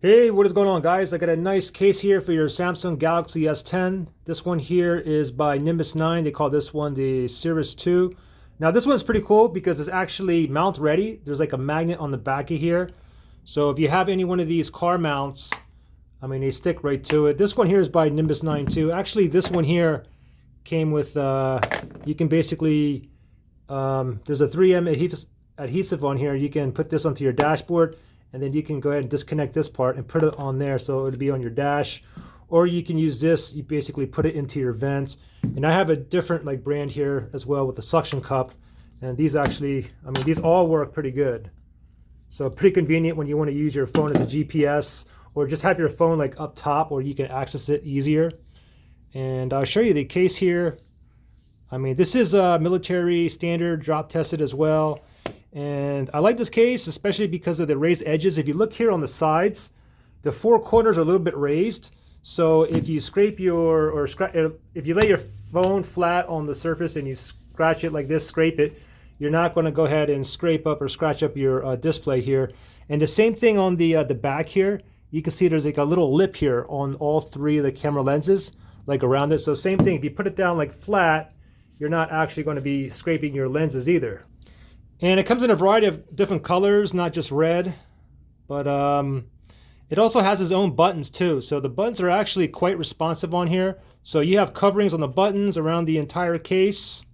Hey, what is going on, guys? I got a nice case here for your Samsung Galaxy S10. This one here is by Nimbus9. They call this one the Cirrus 2. Now this one's pretty cool because it's actually mount ready. There's like a magnet on the back of here. So if you have any one of these car mounts, I mean, they stick right to it. This one here is by Nimbus9 too. Actually, this one here came with, you can basically, there's a 3M adhesive on here. You can put this onto your dashboard, and then you can go ahead and disconnect this part and put it on there so it'll be on your dash. Or you can use this, you basically put it into your vent. And I have a different like brand here as well with the suction cup. And these actually, I mean, these all work pretty good. So pretty convenient when you want to use your phone as a GPS, or just have your phone like up top where you can access it easier. And I'll show you the case here. I mean, this is military standard, drop tested as well. And I like this case, especially because of the raised edges. If you look here on the sides, the four corners are a little bit raised. So if you scrape if you lay your phone flat on the surface and you scratch it like this, scrape it, you're not going to go ahead and scrape up or scratch up your display here. And the same thing on the back here. You can see there's like a little lip here on all three of the camera lenses, like around it. So same thing, if you put it down like flat, you're not actually going to be scraping your lenses either. And it comes in a variety of different colors, not just red, but it also has its own buttons too. So the buttons are actually quite responsive on here. So you have coverings on the buttons around the entire case.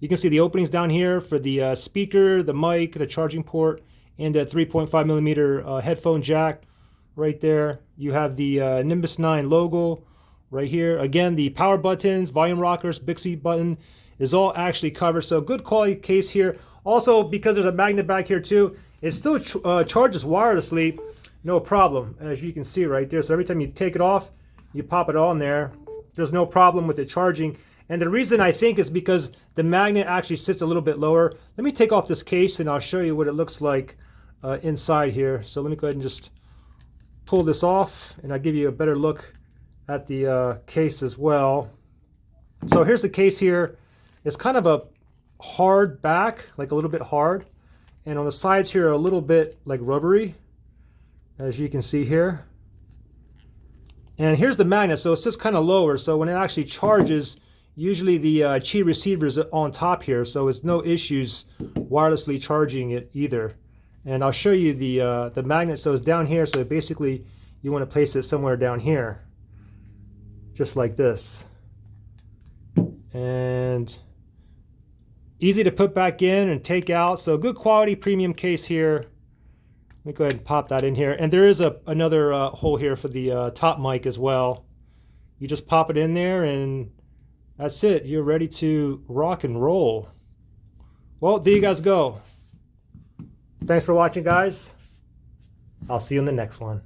You can see the openings down here for the speaker, the mic, the charging port, and the 3.5mm headphone jack right there. You have the Nimbus9 logo right here. Again, the power buttons, volume rockers, Bixby button is all actually covered. So good quality case here. Also, because there's a magnet back here too, it still charges wirelessly, no problem, as you can see right there. So every time you take it off, you pop it on there. There's no problem with it charging. And the reason I think is because the magnet actually sits a little bit lower. Let me take off this case and I'll show you what it looks like inside here. So let me go ahead and just pull this off and I'll give you a better look at the case as well. So here's the case here. It's kind of a hard back, like a little bit hard, and on the sides here are a little bit like rubbery, as you can see here. And here's the magnet, so it's just kind of lower, so when it actually charges, usually the Qi receiver is on top here, so it's no issues wirelessly charging it either. And I'll show you the magnet. So it's down here, so basically you want to place it somewhere down here, just like this. And easy to put back in and take out. So good quality premium case here. Let me go ahead and pop that in here. And there is another hole here for the top mic as well. You just pop it in there and that's it. You're ready to rock and roll. Well, there you guys go. Thanks for watching, guys. I'll see you in the next one.